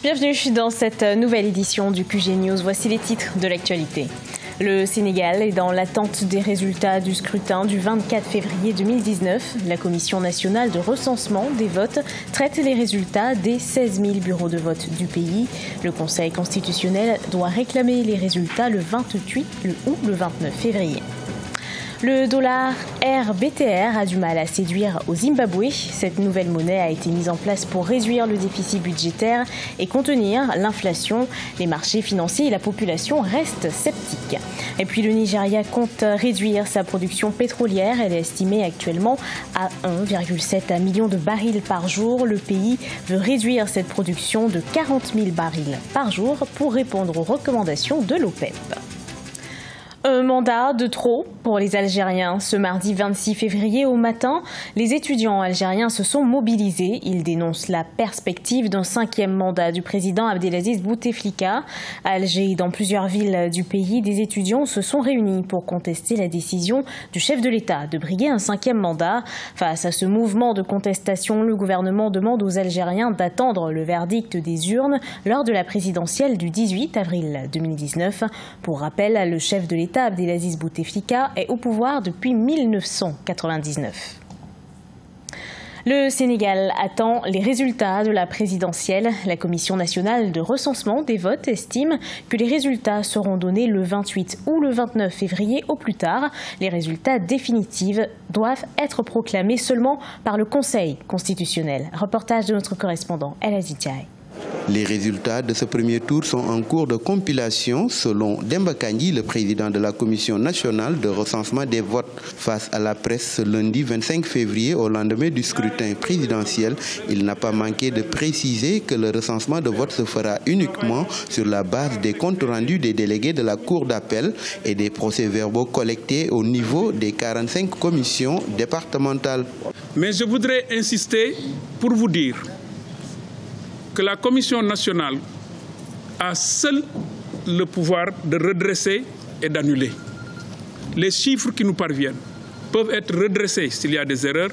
Bienvenue dans cette nouvelle édition du QG News. Voici les titres de l'actualité. Le Sénégal est dans l'attente des résultats du scrutin du 24 février 2019. La Commission nationale de recensement des votes traite les résultats des 16 000 bureaux de vote du pays. Le Conseil constitutionnel doit réclamer les résultats le 28 ou le 29 février. Le dollar RBTR a du mal à séduire au Zimbabwe. Cette nouvelle monnaie a été mise en place pour réduire le déficit budgétaire et contenir l'inflation. Les marchés financiers et la population restent sceptiques. Et puis le Nigeria compte réduire sa production pétrolière. Elle est estimée actuellement à 1,7 million de barils par jour. Le pays veut réduire cette production de 40 000 barils par jour pour répondre aux recommandations de l'OPEP. Un mandat de trop pour les Algériens. Ce mardi 26 février au matin, les étudiants algériens se sont mobilisés. Ils dénoncent la perspective d'un 5e mandat du président Abdelaziz Bouteflika. À Alger et dans plusieurs villes du pays, des étudiants se sont réunis pour contester la décision du chef de l'État de briguer un 5e mandat. Face à ce mouvement de contestation, le gouvernement demande aux Algériens d'attendre le verdict des urnes lors de la présidentielle du 18 avril 2019. Pour rappel, le chef de l'État Abdelaziz Bouteflika est au pouvoir depuis 1999. Le Sénégal attend les résultats de la présidentielle. La Commission nationale de recensement des votes estime que les résultats seront donnés le 28 ou le 29 février au plus tard. Les résultats définitifs doivent être proclamés seulement par le Conseil constitutionnel. Reportage de notre correspondant El Azidjaï. Les résultats de ce premier tour sont en cours de compilation selon Demba Kandji, le président de la Commission nationale de recensement des votes. Face à la presse ce lundi 25 février au lendemain du scrutin présidentiel, il n'a pas manqué de préciser que le recensement de votes se fera uniquement sur la base des comptes rendus des délégués de la Cour d'appel et des procès-verbaux collectés au niveau des 45 commissions départementales. Mais je voudrais insister pour vous dire que la Commission nationale a seul le pouvoir de redresser et d'annuler. Les chiffres qui nous parviennent peuvent être redressés s'il y a des erreurs,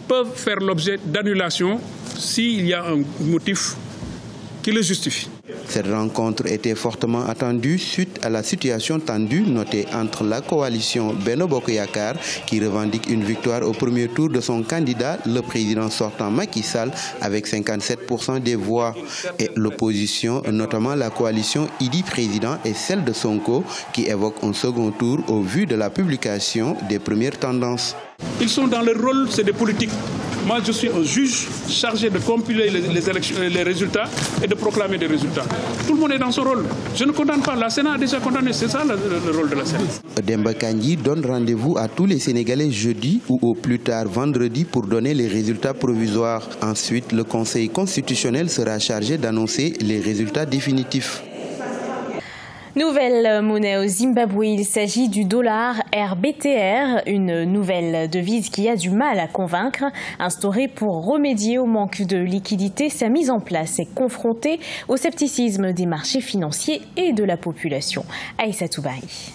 peuvent faire l'objet d'annulation s'il y a un motif qui le justifie. Cette rencontre était fortement attendue suite à la situation tendue notée entre la coalition Benno Bokk Yakaar qui revendique une victoire au premier tour de son candidat, le président sortant Macky Sall, avec 57% des voix, et l'opposition, notamment la coalition Idy Président et celle de Sonko, qui évoque un second tour au vu de la publication des premières tendances. Ils sont dans leur rôle, c'est des politiques. Moi, je suis un juge chargé de compiler les résultats et de proclamer des résultats. Tout le monde est dans son rôle. Je ne condamne pas. La Sénat a déjà condamné. C'est ça le rôle de la Sénat. Demba Kandji donne rendez-vous à tous les Sénégalais jeudi ou au plus tard vendredi pour donner les résultats provisoires. Ensuite, le Conseil constitutionnel sera chargé d'annoncer les résultats définitifs. Nouvelle monnaie au Zimbabwe, il s'agit du dollar RBTR, une nouvelle devise qui a du mal à convaincre. Instaurée pour remédier au manque de liquidité, sa mise en place est confrontée au scepticisme des marchés financiers et de la population. Aïssatou Bari.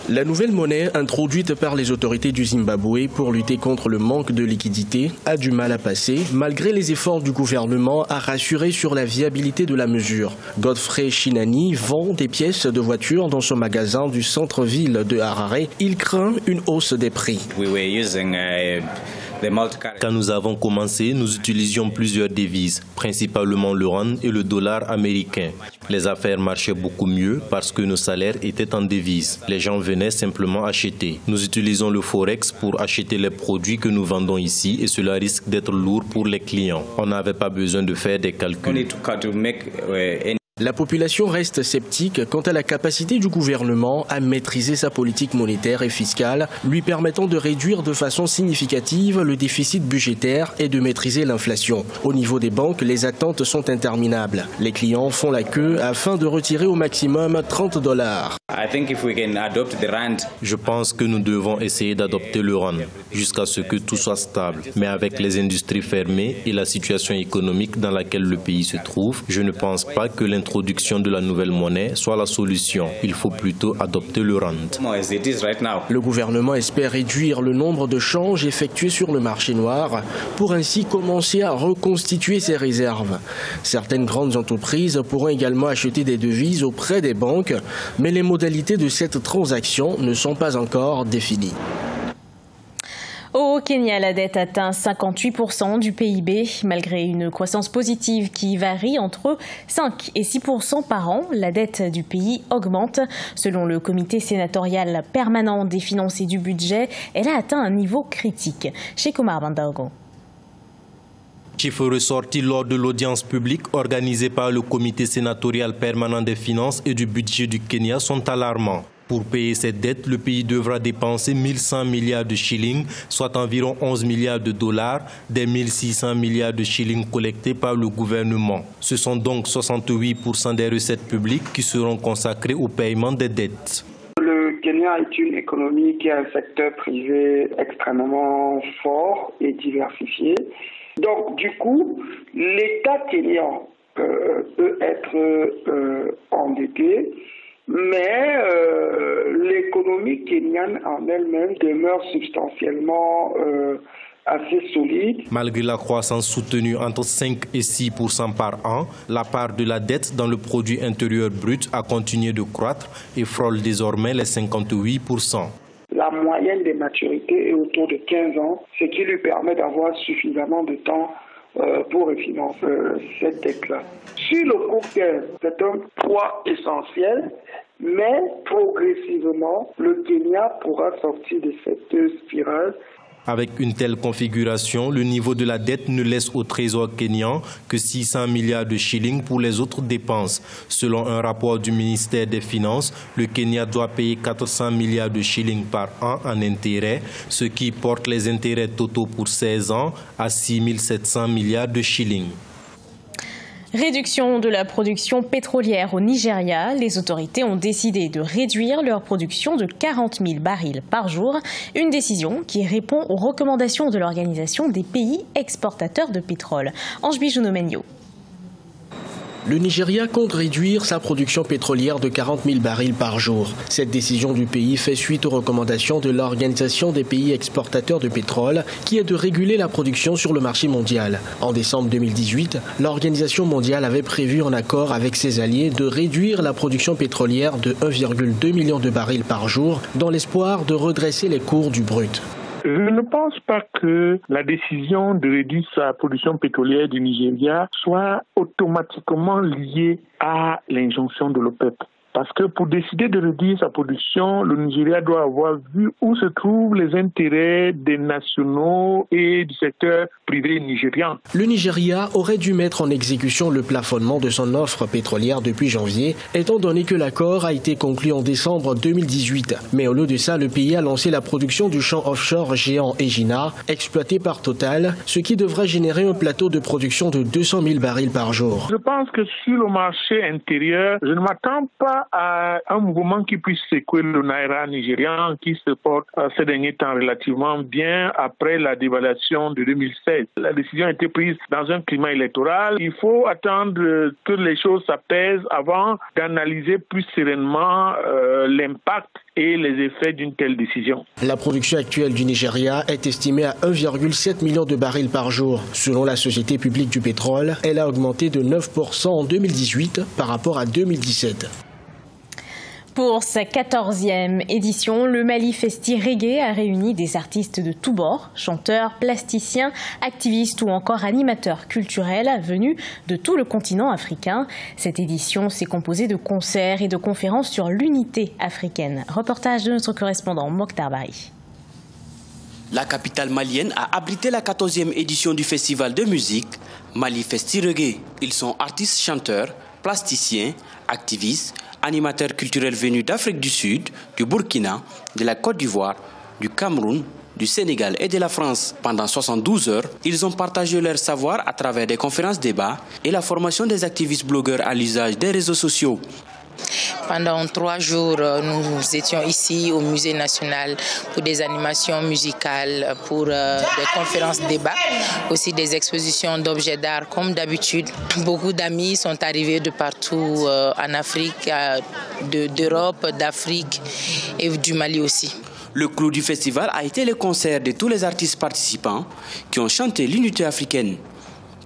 La nouvelle monnaie introduite par les autorités du Zimbabwe pour lutter contre le manque de liquidité a du mal à passer, malgré les efforts du gouvernement à rassurer sur la viabilité de la mesure. Godfrey Shinani vend des pièces de voitures dans son magasin du centre-ville de Harare. Il craint une hausse des prix. Quand nous avons commencé, nous utilisions plusieurs devises, principalement le rand et le dollar américain. Les affaires marchaient beaucoup mieux parce que nos salaires étaient en devises. Les gens venaient simplement acheter. Nous utilisons le forex pour acheter les produits que nous vendons ici et cela risque d'être lourd pour les clients. On n'avait pas besoin de faire des calculs. La population reste sceptique quant à la capacité du gouvernement à maîtriser sa politique monétaire et fiscale, lui permettant de réduire de façon significative le déficit budgétaire et de maîtriser l'inflation. Au niveau des banques, les attentes sont interminables. Les clients font la queue afin de retirer au maximum $30. Je pense que nous devons essayer d'adopter le rand jusqu'à ce que tout soit stable. Mais avec les industries fermées et la situation économique dans laquelle le pays se trouve, je ne pense pas que l'introduction l'introduction de la nouvelle monnaie soit la solution. Il faut plutôt adopter le rand. Le gouvernement espère réduire le nombre de changes effectués sur le marché noir pour ainsi commencer à reconstituer ses réserves. Certaines grandes entreprises pourront également acheter des devises auprès des banques, mais les modalités de cette transaction ne sont pas encore définies. Au Kenya, la dette atteint 58% du PIB. Malgré une croissance positive qui varie entre 5 et 6% par an, la dette du pays augmente. Selon le comité sénatorial permanent des finances et du budget, elle a atteint un niveau critique. Cheikh Omar Bandaogo. Chiffres ressortis lors de l'audience publique organisée par le comité sénatorial permanent des finances et du budget du Kenya sont alarmants. Pour payer cette dette, le pays devra dépenser 1100 milliards de shillings, soit environ 11 milliards de dollars, des 1600 milliards de shillings collectés par le gouvernement. Ce sont donc 68% des recettes publiques qui seront consacrées au paiement des dettes. Le Kenya est une économie qui a un secteur privé extrêmement fort et diversifié. Donc, du coup, l'État kenyan peut être endetté, mais l'économie kenyane en elle-même demeure substantiellement assez solide. Malgré la croissance soutenue entre 5 et 6% par an, la part de la dette dans le produit intérieur brut a continué de croître et frôle désormais les 58%. La moyenne des maturités est autour de 15 ans, ce qui lui permet d'avoir suffisamment de temps pour refinancer cette dette-là. Sur le court terme, c'est un poids essentiel, mais progressivement, le Kenya pourra sortir de cette spirale. Avec une telle configuration, le niveau de la dette ne laisse au trésor kényan que 600 milliards de shillings pour les autres dépenses. Selon un rapport du ministère des Finances, le Kenya doit payer 400 milliards de shillings par an en intérêts, ce qui porte les intérêts totaux pour 16 ans à 6 700 milliards de shillings. Réduction de la production pétrolière au Nigeria. Les autorités ont décidé de réduire leur production de 40 000 barils par jour. Une décision qui répond aux recommandations de l'Organisation des pays exportateurs de pétrole. Ange Bijounomenyo. Le Nigeria compte réduire sa production pétrolière de 40 000 barils par jour. Cette décision du pays fait suite aux recommandations de l'Organisation des pays exportateurs de pétrole, qui est de réguler la production sur le marché mondial. En décembre 2018, l'Organisation mondiale avait prévu en accord avec ses alliés de réduire la production pétrolière de 1,2 million de barils par jour, dans l'espoir de redresser les cours du brut. Je ne pense pas que la décision de réduire sa production pétrolière du Nigeria soit automatiquement liée à l'injonction de l'OPEP. Parce que pour décider de réduire sa production, le Nigeria doit avoir vu où se trouvent les intérêts des nationaux et du secteur privé nigérian. Le Nigeria aurait dû mettre en exécution le plafonnement de son offre pétrolière depuis janvier, étant donné que l'accord a été conclu en décembre 2018. Mais au lieu de ça, le pays a lancé la production du champ offshore géant Egina, exploité par Total, ce qui devrait générer un plateau de production de 200 000 barils par jour. Je pense que sur le marché intérieur, je ne m'attends pas à un mouvement qui puisse secouer le naira nigérian qui se porte ces derniers temps relativement bien après la dévaluation de 2016. La décision a été prise dans un climat électoral. Il faut attendre que les choses s'apaisent avant d'analyser plus sereinement l'impact et les effets d'une telle décision. La production actuelle du Nigeria est estimée à 1,7 million de barils par jour. Selon la Société publique du pétrole, elle a augmenté de 9% en 2018 par rapport à 2017. Pour sa 14e édition, le Mali Festi Reggae a réuni des artistes de tous bords, chanteurs, plasticiens, activistes ou encore animateurs culturels venus de tout le continent africain. Cette édition s'est composée de concerts et de conférences sur l'unité africaine. Reportage de notre correspondant Mokhtar Bari. La capitale malienne a abrité la 14e édition du festival de musique Mali Festi Reggae. Ils sont artistes chanteurs, plasticiens, activistes, animateurs culturels venus d'Afrique du Sud, du Burkina, de la Côte d'Ivoire, du Cameroun, du Sénégal et de la France. Pendant 72 heures, ils ont partagé leur savoir à travers des conférences débats et la formation des activistes blogueurs à l'usage des réseaux sociaux. Pendant 3 jours, nous étions ici au Musée national pour des animations musicales, pour des conférences débats, aussi des expositions d'objets d'art comme d'habitude. Beaucoup d'amis sont arrivés de partout en Afrique, d'Europe, d'Afrique et du Mali aussi. Le clou du festival a été le concert de tous les artistes participants qui ont chanté l'unité africaine.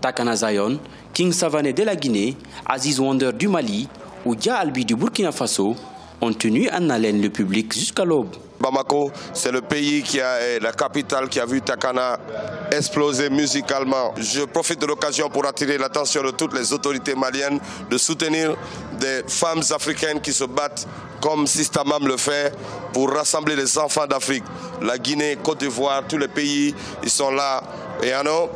Takana Zion, King Savané de la Guinée, Aziz Wonder du Mali ou Dia Albi du Burkina Faso ont tenu en haleine le public jusqu'à l'aube. Bamako, c'est le pays qui a la capitale qui a vu Takana exploser musicalement. Je profite de l'occasion pour attirer l'attention de toutes les autorités maliennes de soutenir des femmes africaines qui se battent comme Sistamam le fait pour rassembler les enfants d'Afrique. La Guinée, Côte d'Ivoire, tous les pays, ils sont là.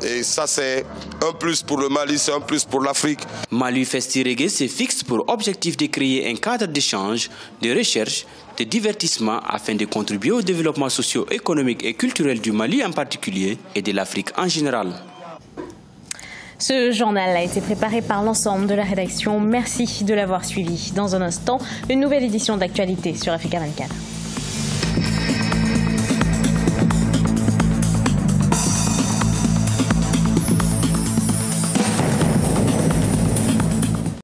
Et ça, c'est un plus pour le Mali, c'est un plus pour l'Afrique. Mali Festi Reggae se fixe pour objectif de créer un cadre d'échange, de recherche, de divertissement afin de contribuer au développement socio-économique et culturel du Mali en particulier et de l'Afrique en général. Ce journal a été préparé par l'ensemble de la rédaction. Merci de l'avoir suivi. Dans un instant, une nouvelle édition d'actualité sur Africa 24.